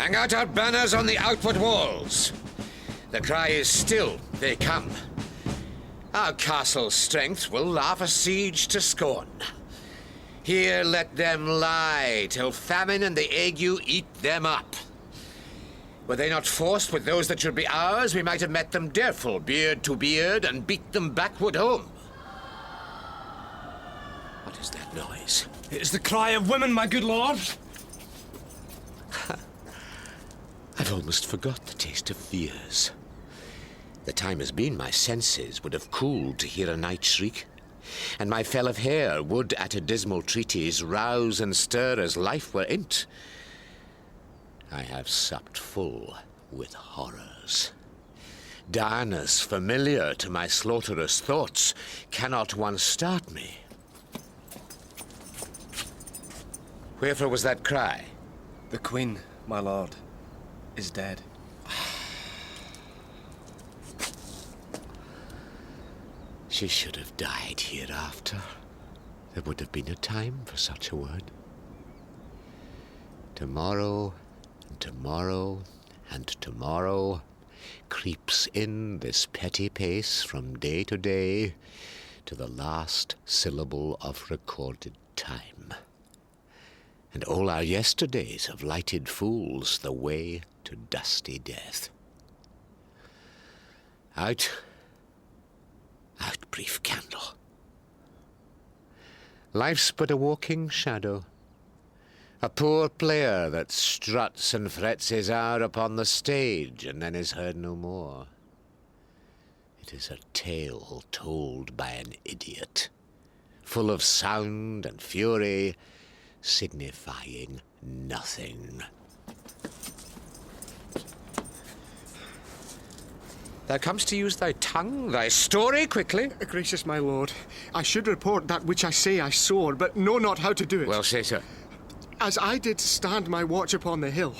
Hang out our banners on the outward walls. The cry is still, they come. Our castle's strength will laugh a siege to scorn. Here let them lie, till famine and the ague eat them up. Were they not forced with those that should be ours, we might have met them dareful, beard to beard, and beat them backward home. What is that noise? It is the cry of women, my good lord. I've almost forgot the taste of fears. The time has been my senses would have cooled to hear a night shriek, and my fell of hair would at a dismal treatise rouse and stir as life were in't. I have supped full with horrors. Dianas familiar to my slaughterous thoughts, cannot one start me? Wherefore was that cry? The queen, my lord, is dead. She should have died hereafter. There would have been a time for such a word. Tomorrow, and tomorrow, and tomorrow creeps in this petty pace from day to day to the last syllable of recorded time. And all our yesterdays have lighted fools the way to dusty death. Out, brief candle. Life's but a walking shadow, a poor player that struts and frets his hour upon the stage and then is heard no more. It is a tale told by an idiot, full of sound and fury, signifying nothing. Thou comest to use thy tongue, thy story quickly. Gracious my lord, I should report that which I say I saw, but know not how to do it. Well, say so. As I did stand my watch upon the hill,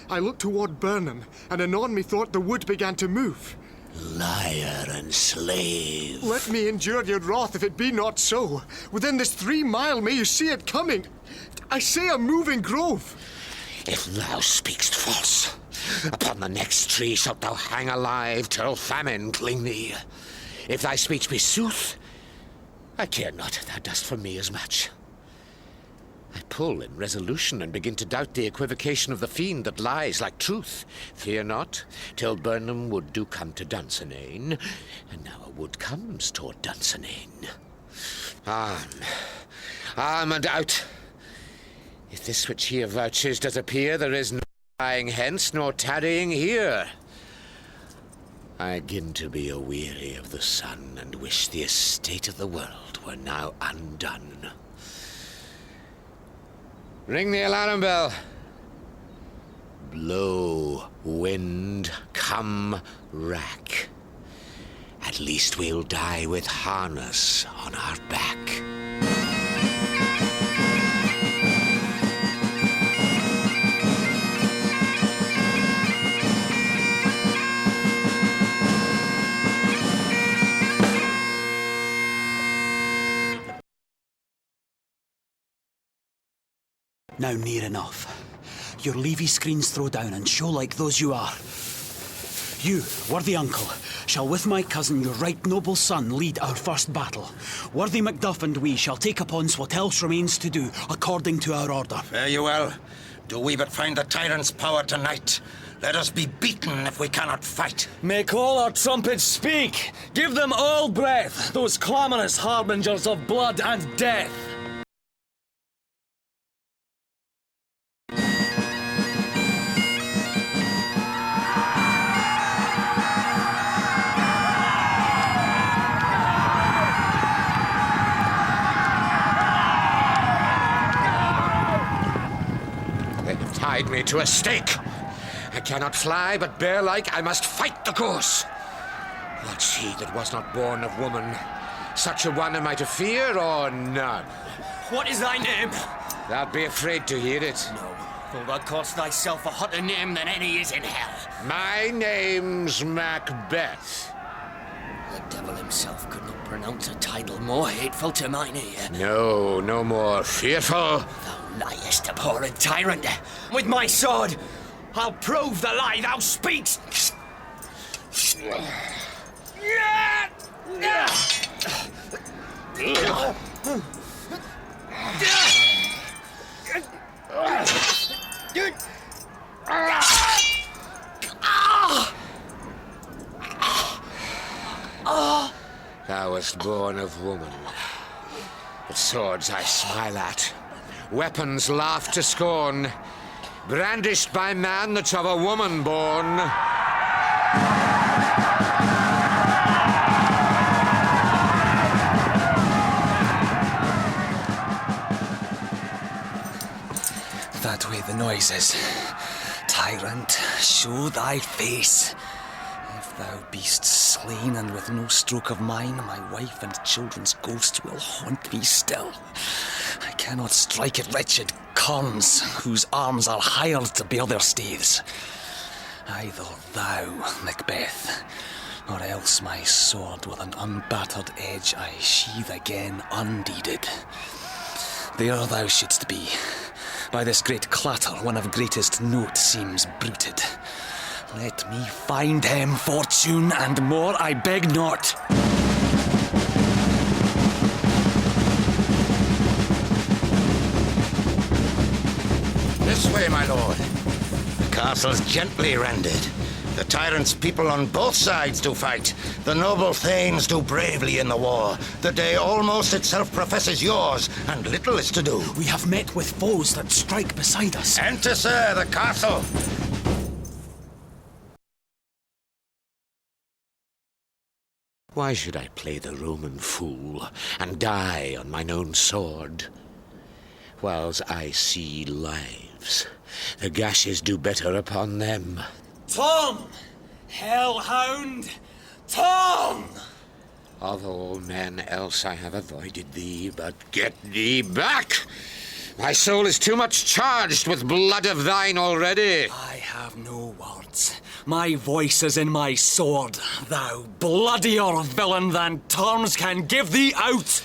I looked toward Burnham, and anon methought the wood began to move. Liar and slave. Let me endure your wrath if it be not so. Within this 3 mile may you see it coming. I say a moving grove. If thou speak'st false, upon the next tree shalt thou hang alive till famine cling thee. If thy speech be sooth, I care not if thou dost for me as much. I pull in resolution and begin to doubt the equivocation of the fiend that lies like truth. Fear not, till Burnham wood do come to Dunsinane, and now a wood comes toward Dunsinane. Arm and out. If this which here vouches does appear, there is no flying hence nor tarrying here. I begin to be aweary of the sun, and wish the estate of the world were now undone. Ring the alarm bell. Blow, wind, come, rack. At least we'll die with harness on our back. Now near enough. Your levy screens throw down and show like those you are. You, worthy uncle, shall with my cousin, your right noble son, lead our first battle. Worthy Macduff and we shall take upon us what else remains to do, according to our order. Fare you well. Do we but find the tyrant's power tonight, let us be beaten if we cannot fight. Make all our trumpets speak. Give them all breath, those clamorous harbingers of blood and death. Tied me to a stake. I cannot fly, but bear-like I must fight the course. What's he that was not born of woman? Such a one am I to fear, or none? What is thy name? Thou'lt be afraid to hear it. No, for thou cost thyself a hotter name than any is in hell. My name's Macbeth. The devil himself could not pronounce a title more hateful to mine ear. No, no more fearful. Thou liest, abhorred tyrant. With my sword, I'll prove the lie thou speakst! Thou wast born of woman. But swords I smile at, weapons laugh to scorn, brandished by man that's of a woman born. That way the noises. Tyrant, show thy face. If thou beest slain, and with no stroke of mine, my wife and children's ghosts will haunt me still. I cannot strike at wretched corns, whose arms are hired to bear their staves. Either thou, Macbeth, or else my sword with an unbattered edge I sheathe again undeeded. There thou shouldst be. By this great clatter, one of greatest note seems bruited. Let me find him, fortune, and more I beg not. This way, my lord. The castle's gently rendered. The tyrant's people on both sides do fight. The noble thanes do bravely in the war. The day almost itself professes yours, and little is to do. We have met with foes that strike beside us. Enter, sir, the castle. Why should I play the Roman fool and die on mine own sword? Whiles I see lives, the gashes do better upon them. Tom! Hellhound! Tom! Of all men else I have avoided thee, but get thee back! My soul is too much charged with blood of thine already. I have no words. My voice is in my sword, thou bloodier villain than terms can give thee out!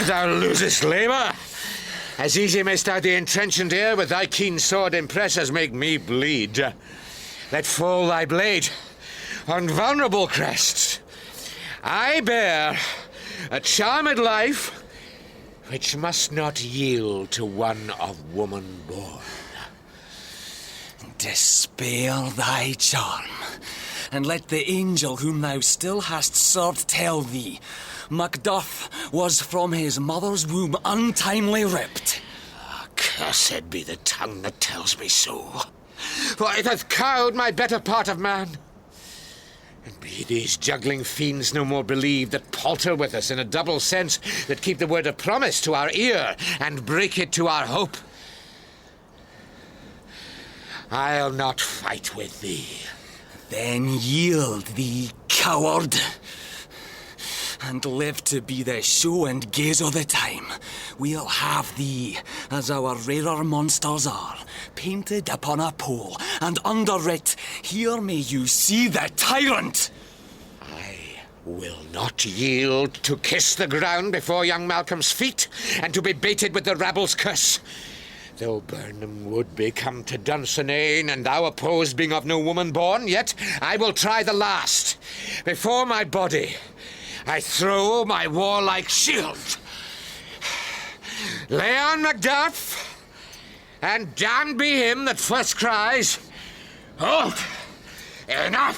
Thou losest labour. As easy mayst thou the entrenchant air with thy keen sword impress as make me bleed. Let fall thy blade on vulnerable crests. I bear a charmed life which must not yield to one of woman born. Despair thy charm, and let the angel whom thou still hast served tell thee, Macbeth was from his mother's womb untimely ripped. Cursed be the tongue that tells me so, for it hath cowed my better part of man. And be these juggling fiends no more believed that palter with us in a double sense, that keep the word of promise to our ear and break it to our hope. I'll not fight with thee. Then yield thee, coward, and live to be the show and gaze o' the time. We'll have thee, as our rarer monsters are, painted upon a pole, and under it, here may you see the tyrant! I will not yield to kiss the ground before young Malcolm's feet, and to be baited with the rabble's curse. Though Burnham would be come to Dunsinane, and thou opposed being of no woman born, yet I will try the last. Before my body I throw my warlike shield. Lay on Macduff, and damned be him that first cries, "Halt! Enough!"